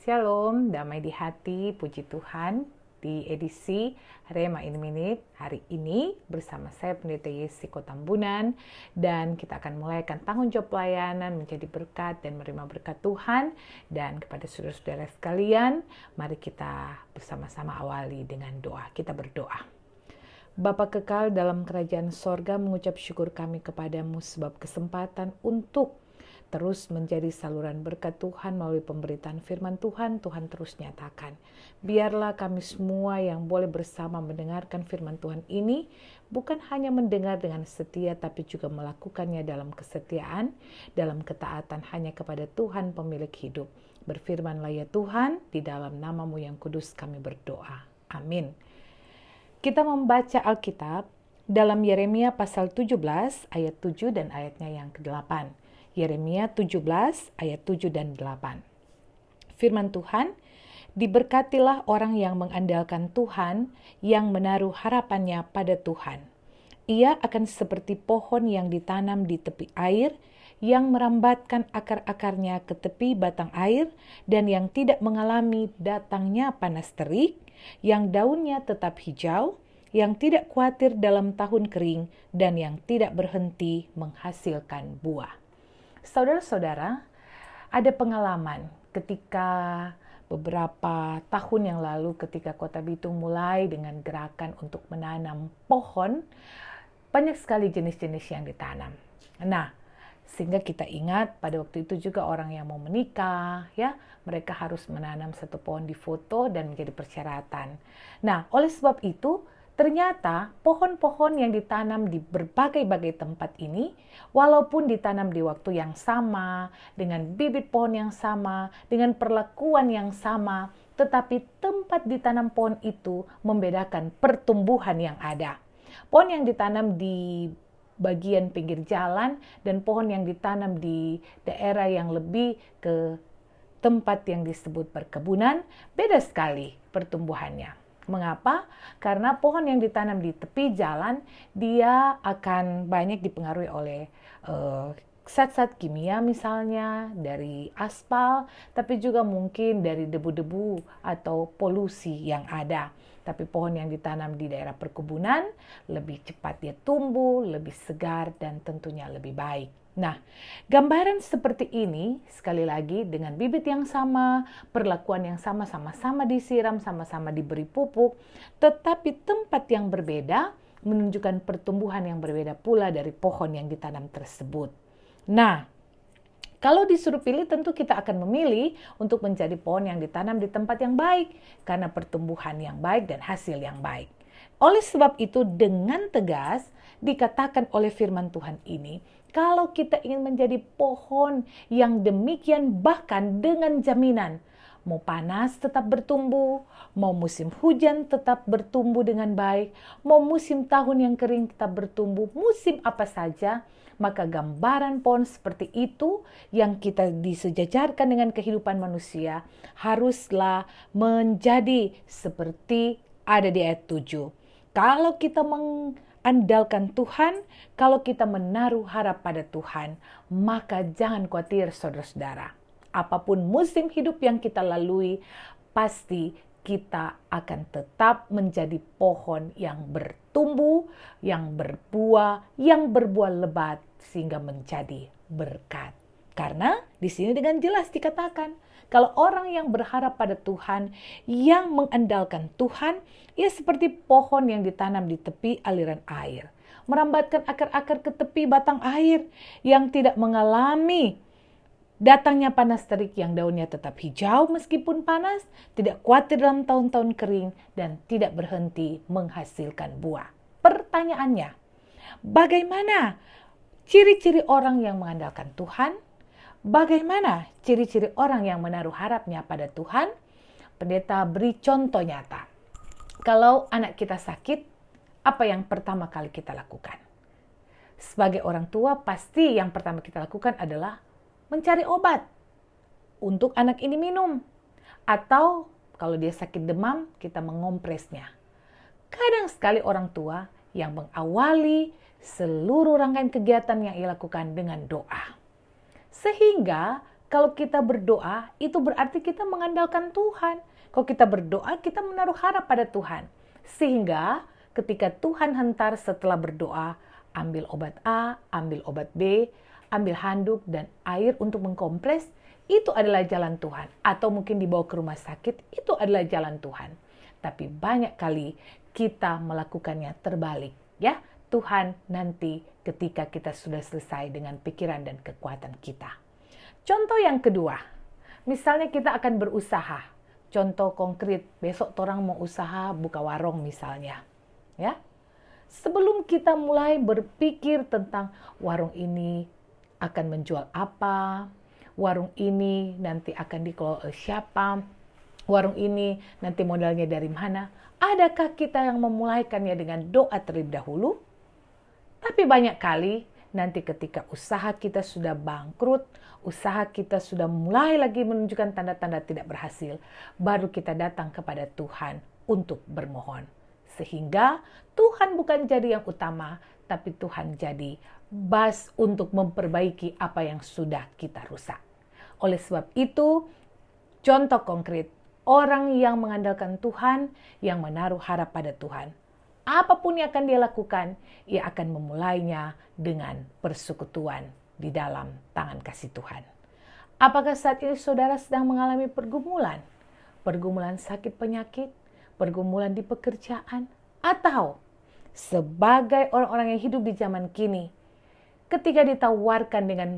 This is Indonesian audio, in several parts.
Shalom, damai di hati, puji Tuhan. Di edisi Rema in Minute hari ini bersama saya Pendeta Yesiko Tambunan, dan kita akan mulaikan tanggung jawab pelayanan menjadi berkat dan menerima berkat Tuhan. Dan kepada saudara-saudara sekalian, mari kita bersama-sama awali dengan doa. Kita berdoa. Bapa kekal dalam kerajaan sorga, mengucap syukur kami kepadamu sebab kesempatan untuk terus menjadi saluran berkat Tuhan melalui pemberitaan firman Tuhan, Tuhan terus nyatakan. Biarlah kami semua yang boleh bersama mendengarkan firman Tuhan ini, bukan hanya mendengar dengan setia, tapi juga melakukannya dalam kesetiaan, dalam ketaatan hanya kepada Tuhan pemilik hidup. Berfirmanlah ya Tuhan, di dalam nama-Mu yang kudus kami berdoa. Amin. Kita membaca Alkitab dalam Yeremia pasal 17 ayat 7 dan ayatnya yang ke-8. Yeremia 17 ayat 7 dan 8. Firman Tuhan, diberkatilah orang yang mengandalkan Tuhan, yang menaruh harapannya pada Tuhan. Ia akan seperti pohon yang ditanam di tepi air, yang merambatkan akar-akarnya ke tepi batang air, dan yang tidak mengalami datangnya panas terik, yang daunnya tetap hijau, yang tidak khawatir dalam tahun kering, dan yang tidak berhenti menghasilkan buah. Saudara-saudara, ada pengalaman ketika beberapa tahun yang lalu ketika Kota Bitung mulai dengan gerakan untuk menanam pohon, banyak sekali jenis-jenis yang ditanam. Nah, sehingga kita ingat pada waktu itu juga orang yang mau menikah, ya, mereka harus menanam satu pohon di foto dan menjadi persyaratan. Nah, oleh sebab itu, ternyata pohon-pohon yang ditanam di berbagai-bagai tempat ini, walaupun ditanam di waktu yang sama, dengan bibit pohon yang sama, dengan perlakuan yang sama, tetapi tempat ditanam pohon itu membedakan pertumbuhan yang ada. Pohon yang ditanam di bagian pinggir jalan dan pohon yang ditanam di daerah yang lebih ke tempat yang disebut perkebunan, beda sekali pertumbuhannya. Mengapa? Karena pohon yang ditanam di tepi jalan, dia akan banyak dipengaruhi oleh zat-zat kimia misalnya dari aspal, tapi juga mungkin dari debu-debu atau polusi yang ada. Tapi pohon yang ditanam di daerah perkebunan lebih cepat dia tumbuh, lebih segar, dan tentunya lebih baik. Nah, gambaran seperti ini, sekali lagi dengan bibit yang sama, perlakuan yang sama, sama-sama disiram, sama-sama diberi pupuk, tetapi tempat yang berbeda menunjukkan pertumbuhan yang berbeda pula dari pohon yang ditanam tersebut. Nah, kalau disuruh pilih, tentu kita akan memilih untuk menjadi pohon yang ditanam di tempat yang baik, karena pertumbuhan yang baik dan hasil yang baik. Oleh sebab itu, dengan tegas dikatakan oleh firman Tuhan ini, kalau kita ingin menjadi pohon yang demikian, bahkan dengan jaminan, mau panas tetap bertumbuh, mau musim hujan tetap bertumbuh dengan baik, mau musim tahun yang kering tetap bertumbuh, musim apa saja, maka gambaran pohon seperti itu yang kita disejajarkan dengan kehidupan manusia haruslah menjadi seperti ada di ayat 7. Kalau kita andalkan Tuhan, kalau kita menaruh harap pada Tuhan, maka jangan khawatir saudara-saudara. Apapun musim hidup yang kita lalui, pasti kita akan tetap menjadi pohon yang bertumbuh, yang berbuah, yang berbuah lebat, sehingga menjadi berkat. Karena di sini dengan jelas dikatakan, kalau orang yang berharap pada Tuhan, yang mengandalkan Tuhan, ia seperti pohon yang ditanam di tepi aliran air. Merambatkan akar-akar ke tepi batang air, yang tidak mengalami datangnya panas terik, yang daunnya tetap hijau meskipun panas, tidak khawatir dalam tahun-tahun kering, dan tidak berhenti menghasilkan buah. Pertanyaannya, bagaimana ciri-ciri orang yang mengandalkan Tuhan? Bagaimana ciri-ciri orang yang menaruh harapnya pada Tuhan? Pendeta beri contoh nyata. Kalau anak kita sakit, apa yang pertama kali kita lakukan? Sebagai orang tua, pasti yang pertama kita lakukan adalah mencari obat untuk anak ini minum. Atau kalau dia sakit demam, kita mengompresnya. Kadang sekali orang tua yang mengawali seluruh rangkaian kegiatan yang ia lakukan dengan doa. Sehingga kalau kita berdoa, itu berarti kita mengandalkan Tuhan. Kalau kita berdoa, kita menaruh harap pada Tuhan. Sehingga ketika Tuhan hentar setelah berdoa, ambil obat A, ambil obat B, ambil handuk dan air untuk mengkompres, itu adalah jalan Tuhan. Atau mungkin dibawa ke rumah sakit, itu adalah jalan Tuhan. Tapi banyak kali kita melakukannya terbalik. Ya, Tuhan nanti ketika kita sudah selesai dengan pikiran dan kekuatan kita. Contoh yang kedua, misalnya kita akan berusaha. Contoh konkret, besok orang mau usaha buka warung misalnya. Ya, sebelum kita mulai berpikir tentang warung ini akan menjual apa, warung ini nanti akan dikelola oleh siapa, warung ini nanti modalnya dari mana, adakah kita yang memulaikannya dengan doa terlebih dahulu? Tapi banyak kali nanti ketika usaha kita sudah bangkrut, usaha kita sudah mulai lagi menunjukkan tanda-tanda tidak berhasil, baru kita datang kepada Tuhan untuk bermohon. Sehingga Tuhan bukan jadi yang utama, tapi Tuhan jadi bas untuk memperbaiki apa yang sudah kita rusak. Oleh sebab itu, contoh konkret, orang yang mengandalkan Tuhan, yang menaruh harap pada Tuhan, apapun yang akan dia lakukan, ia akan memulainya dengan persekutuan di dalam tangan kasih Tuhan. Apakah saat ini saudara sedang mengalami pergumulan? Pergumulan sakit penyakit, pergumulan di pekerjaan, atau sebagai orang-orang yang hidup di zaman kini, ketika ditawarkan dengan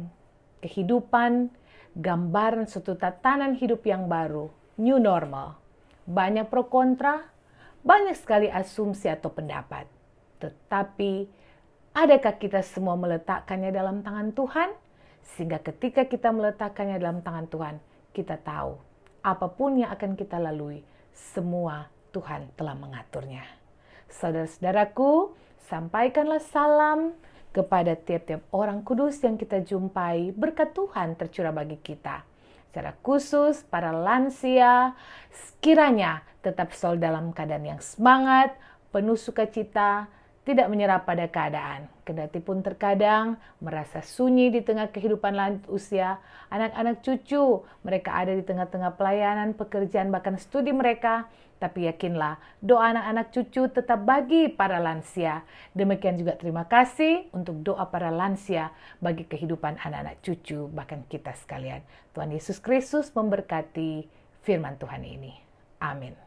kehidupan, gambaran suatu tatanan hidup yang baru, new normal, banyak pro kontra, banyak sekali asumsi atau pendapat. Tetapi, adakah kita semua meletakkannya dalam tangan Tuhan? Sehingga ketika kita meletakkannya dalam tangan Tuhan, kita tahu apapun yang akan kita lalui, semua Tuhan telah mengaturnya. Saudara-saudaraku, sampaikanlah salam kepada tiap-tiap orang kudus yang kita jumpai, berkat Tuhan tercurah bagi kita. Secara khusus para lansia, sekiranya tetap selalu dalam keadaan yang semangat, penuh sukacita, tidak menyerah pada keadaan. Kendati pun terkadang merasa sunyi di tengah kehidupan lanjut usia, anak-anak cucu mereka ada di tengah-tengah pelayanan, pekerjaan, bahkan studi mereka. Tapi yakinlah, doa anak-anak cucu tetap bagi para lansia. Demikian juga terima kasih untuk doa para lansia bagi kehidupan anak-anak cucu, bahkan kita sekalian. Tuhan Yesus Kristus memberkati firman Tuhan ini. Amin.